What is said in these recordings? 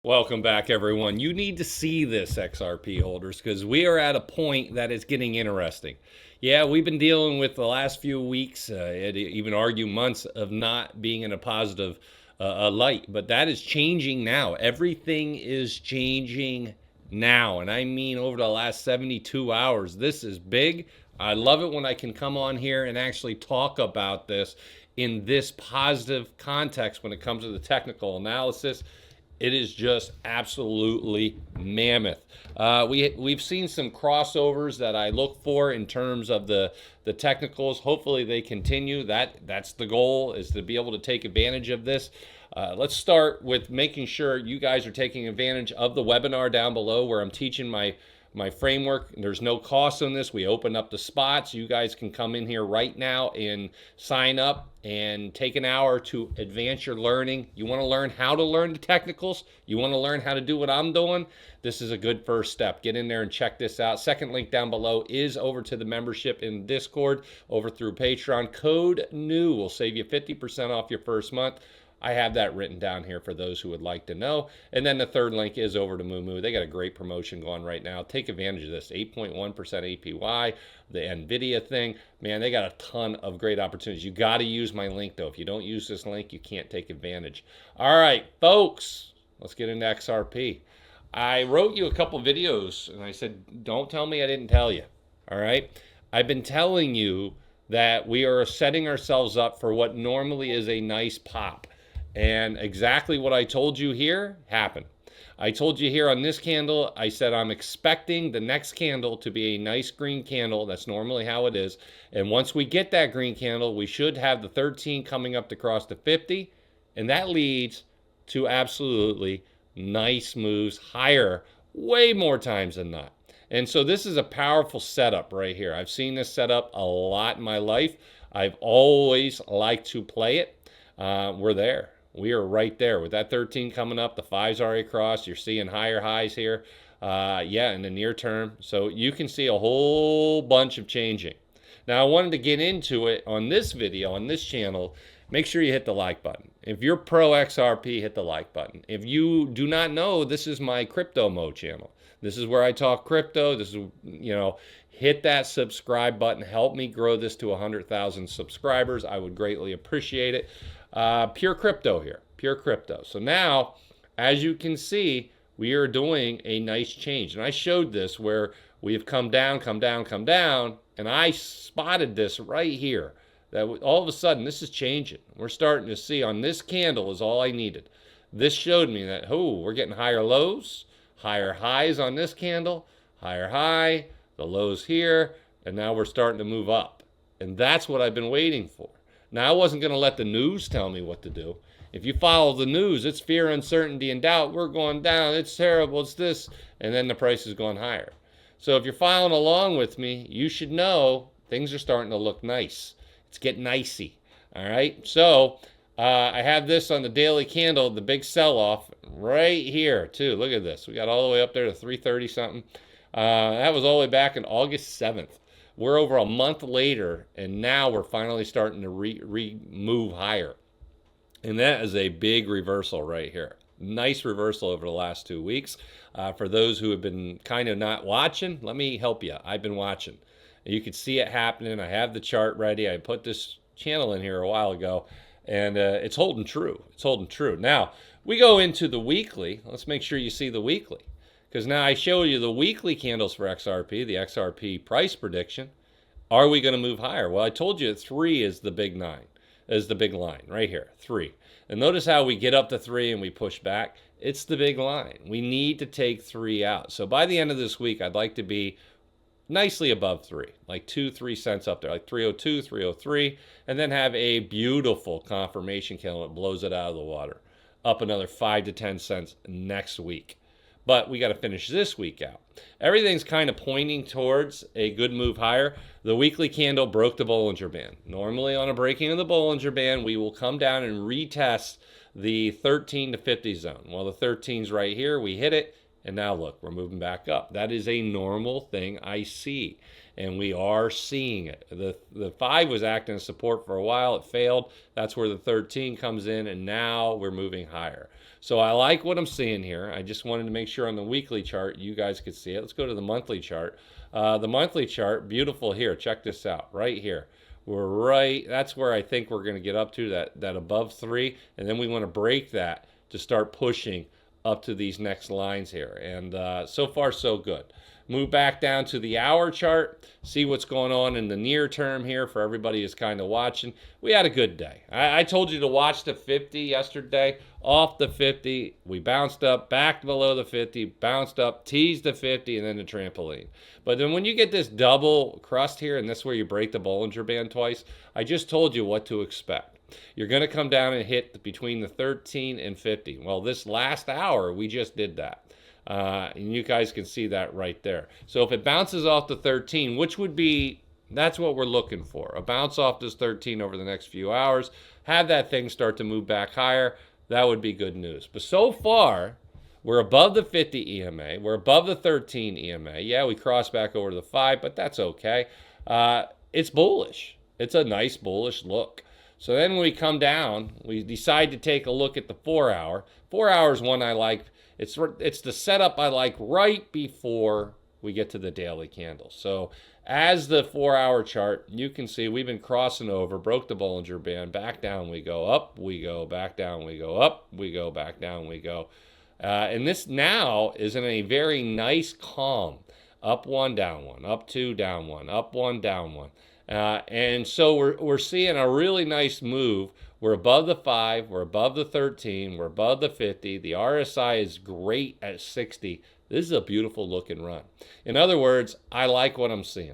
Welcome back, everyone. You need to see this, XRP holders, because we are at a point that is getting interesting. Yeah, we've been dealing with the last few weeks, even argue months, of not being in a positive light, but that is changing now. Everything is changing now, and I mean over the last 72 hours. This is big. I love it when I can come on here and actually talk about this in this positive context when it comes to the technical analysis. It is just absolutely mammoth. We've seen some crossovers that I look for in terms of the technicals. Hopefully they continue. That's the goal, is to be able to take advantage of this. Let's start with making sure you guys are taking advantage of the webinar down below where I'm teaching my framework. There's no cost on this. We open up the spots. You guys can come in here right now and sign up and take an hour to advance your learning. You want to learn how to learn the technicals. You want to learn how to do what I'm doing. This is a good first step. Get in there and check this out. Second link down below is over to the membership in Discord over through Patreon. Code NEW will save you 50% off your first month. I have that written down here for those who would like to know. And then the third link is over to Moo. They got a great promotion going right now. Take advantage of this. 8.1% APY, the NVIDIA thing. Man, they got a ton of great opportunities. You got to use my link, though. If you don't use this link, you can't take advantage. All right, folks, let's get into XRP. I wrote you a couple videos, and I said, don't tell me I didn't tell you. All right? I've been telling you that we are setting ourselves up for what normally is a nice pop. And exactly what I told you here happened. I told you here on this candle, I said I'm expecting the next candle to be a nice green candle. That's normally how it is. And once we get that green candle, we should have the 13 coming up to cross the 50. And that leads to absolutely nice moves higher way more times than not. And so this is a powerful setup right here. I've seen this setup a lot in my life. I've always liked to play it. We're there. We are right there with that 13 coming up. The 5's already crossed. You're seeing higher highs here. Yeah, in the near term. So you can see a whole bunch of changing. Now, I wanted to get into it on this video, on this channel. Make sure you hit the like button. If you're pro XRP, hit the like button. If you do not know, this is my crypto mode channel. This is where I talk crypto. This is, hit that subscribe button. Help me grow this to 100,000 subscribers. I would greatly appreciate it. Pure crypto here, pure crypto. So now, as you can see, we are doing a nice change. And I showed this where we have come down, and I spotted this right here. That all of a sudden, this is changing. We're starting to see on this candle is all I needed. This showed me that, we're getting higher lows, higher highs on this candle, higher high, the lows here, and now we're starting to move up. And that's what I've been waiting for. Now, I wasn't going to let the news tell me what to do. If you follow the news, it's fear, uncertainty, and doubt. We're going down. It's terrible. It's this. And then the price is going higher. So if you're following along with me, you should know things are starting to look nice. It's getting nicey. All right. So I have this on the daily candle, the big sell-off right here, too. Look at this. We got all the way up there to 330 something. That was all the way back in August 7th. We're over a month later, and now we're finally starting to move higher. And that is a big reversal right here. Nice reversal over the last 2 weeks. For those who have been kind of not watching, let me help you. I've been watching. You can see it happening. I have the chart ready. I put this channel in here a while ago, and it's holding true. It's holding true. Now, we go into the weekly. Let's make sure you see the weekly. Because now I show you the weekly candles for XRP, the XRP price prediction. Are we going to move higher? Well, I told you that 3 is the big line right here, 3. And notice how we get up to 3 and we push back. It's the big line. We need to take 3 out. So by the end of this week, I'd like to be nicely above 3, like 2-3 cents up there, like 302, 303, and then have a beautiful confirmation candle that blows it out of the water. Up another 5 to 10 cents next week. But we got to finish this week out. Everything's kind of pointing towards a good move higher. The weekly candle broke the Bollinger Band. Normally on a breaking of the Bollinger Band, we will come down and retest the 13 to 50 zone. Well, the 13's right here. We hit it. And now look, we're moving back up. That is a normal thing I see. and we are seeing it. The 5 was acting as support for a while. It failed. That's where the 13 comes in, and now we're moving higher. So I like what I'm seeing here. I just wanted to make sure on the weekly chart you guys could see it. Let's go to the monthly chart. The monthly chart, beautiful here. Check this out right here. We're right, that's where I think we're going to get up to, that above 3, and then we want to break that to start pushing up to these next lines here. And so far, so good. Move back down to the hour chart, see what's going on in the near term here for everybody who's kind of watching. We had a good day. I told you to watch the 50 yesterday. Off the 50, we bounced up, back below the 50, bounced up, teased the 50, and then the trampoline. But then when you get this double crust here, and this is where you break the Bollinger Band twice, I just told you what to expect. You're going to come down and hit between the 13 and 50. Well, this last hour, we just did that. And you guys can see that right there. So if it bounces off the 13, which would be, that's what we're looking for. A bounce off this 13 over the next few hours, have that thing start to move back higher, that would be good news. But so far, we're above the 50 EMA. We're above the 13 EMA. Yeah, we crossed back over to the 5, but that's okay. It's bullish. It's a nice bullish look. So then when we come down, we decide to take a look at the 4 hour. 4 hours one I like. It's the setup I like right before we get to the daily candles. So as the 4 hour chart, you can see we've been crossing over, broke the Bollinger Band, back down we go, up we go, back down we go, up we go, back down we go. And this now is in a very nice calm. Up 1, down 1, up 2, down 1, up 1, down 1. And so we're seeing a really nice move. We're above the 5, we're above the 13, we're above the 50. The RSI is great at 60. This is a beautiful looking run. In other words, I like what I'm seeing.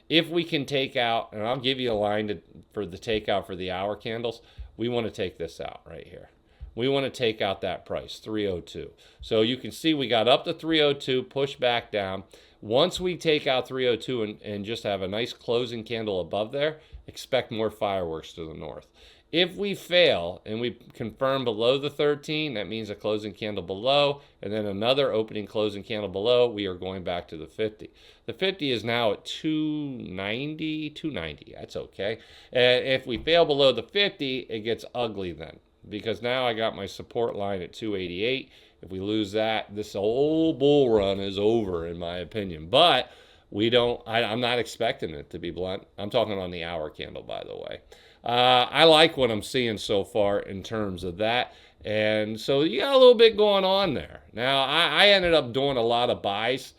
If we can take out, and I'll give you a line for the takeout for the hour candles, we want to take this out right here. We want to take out that price, 302. So you can see we got up to 302, push back down. Once we take out 302 and just have a nice closing candle above there, expect more fireworks to the north. If we fail and we confirm below the 13, that means a closing candle below, and then another opening closing candle below, we are going back to the 50. The 50 is now at 290. That's okay. And if we fail below the 50, it gets ugly then, because now I got my support line at 288. If we lose that, this whole bull run is over, in my opinion. But I'm not expecting it, to be blunt. I'm talking on the hour candle, by the way. I like what I'm seeing so far in terms of that. And so you got a little bit going on there. Now, I ended up doing a lot of buys.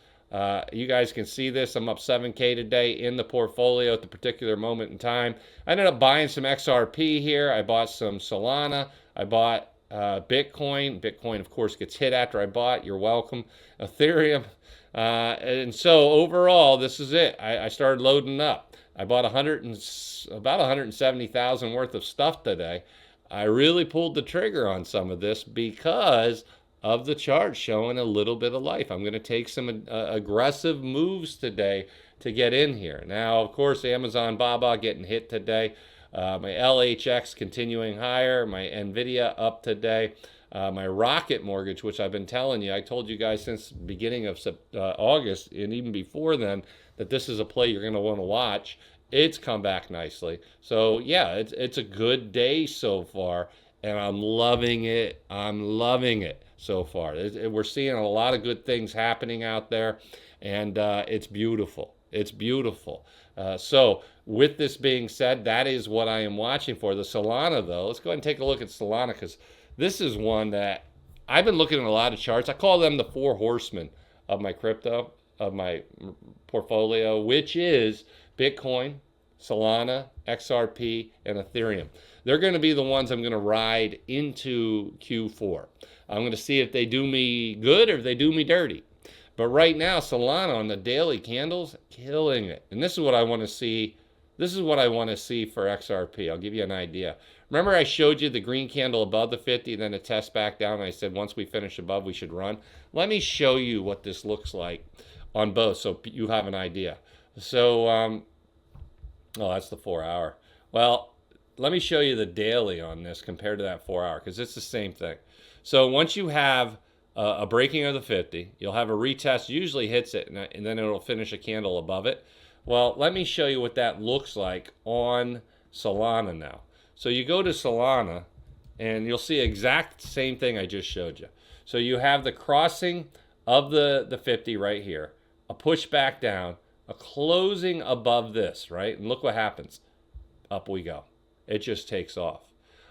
You guys can see this. I'm up 7K today in the portfolio at the particular moment in time. I ended up buying some XRP here. I bought some Solana. I bought Bitcoin. Bitcoin, of course, gets hit after I bought. You're welcome. Ethereum. And so overall, this is it. I started loading up. I bought about 170,000 worth of stuff today. I really pulled the trigger on some of this because of the chart showing a little bit of life. I'm going to take some aggressive moves today to get in here. Now, of course, Amazon Baba getting hit today. My LHX continuing higher. My NVIDIA up today. My Rocket mortgage, which I've been telling you, I told you guys since the beginning of August and even before then that this is a play you're going to want to watch. It's come back nicely. So, yeah, it's a good day so far, and I'm loving it. I'm loving it so far. We're seeing a lot of good things happening out there, and it's beautiful. It's beautiful. So with this being said, that is what I am watching for. The Solana, though, let's go ahead and take a look at Solana, because this is one that I've been looking at a lot of charts. I call them the 4 horsemen of my crypto, of my portfolio, which is Bitcoin, Solana, XRP, and Ethereum. They're going to be the ones I'm going to ride into Q4. I'm going to see if they do me good or if they do me dirty. But right now, Solana on the daily candles, killing it. And this is what I want to see. This is what I want to see for XRP. I'll give you an idea. Remember I showed you the green candle above the 50, then a test back down, and I said once we finish above, we should run. Let me show you what this looks like on both so you have an idea. So, oh, that's the 4 hour. Well, let me show you the daily on this compared to that 4 hour, because it's the same thing. So once you have a breaking of the 50, you'll have a retest, usually hits it, and then it'll finish a candle above it. Well, let me show you what that looks like on Solana now. So you go to Solana and you'll see exact same thing I just showed you. So you have the crossing of the 50 right here, a push back down, a closing above this, right? And look what happens. Up we go. It just takes off.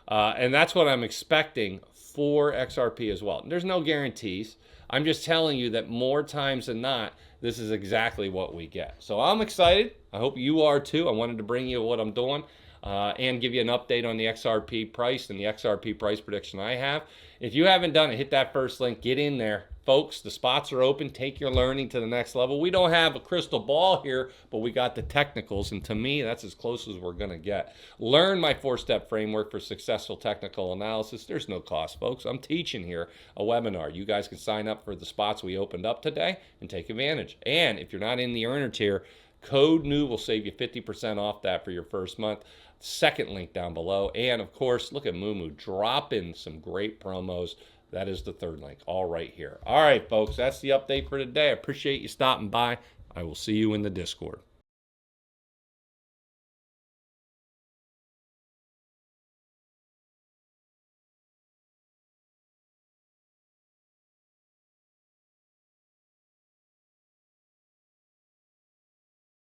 And that's what I'm expecting for XRP as well. There's no guarantees. I'm just telling you that more times than not, this is exactly what we get. So I'm excited. I hope you are too. I wanted to bring you what I'm doing and give you an update on the XRP price and the XRP price prediction I have. If you haven't done it, hit that first link. Get in there. Folks, the spots are open. Take your learning to the next level. We don't have a crystal ball here, but we got the technicals, and to me, that's as close as we're going to get. Learn my 4-step framework for successful technical analysis. There's no cost, folks. I'm teaching here a webinar. You guys can sign up for the spots we opened up today and take advantage. And if you're not in the earner tier, code NEW will save you 50% off that for your first month. Second link down below. And of course, look at Moo dropping some great promos. That is the third link, all right here. All right, folks, that's the update for today. I appreciate you stopping by. I will see you in the Discord.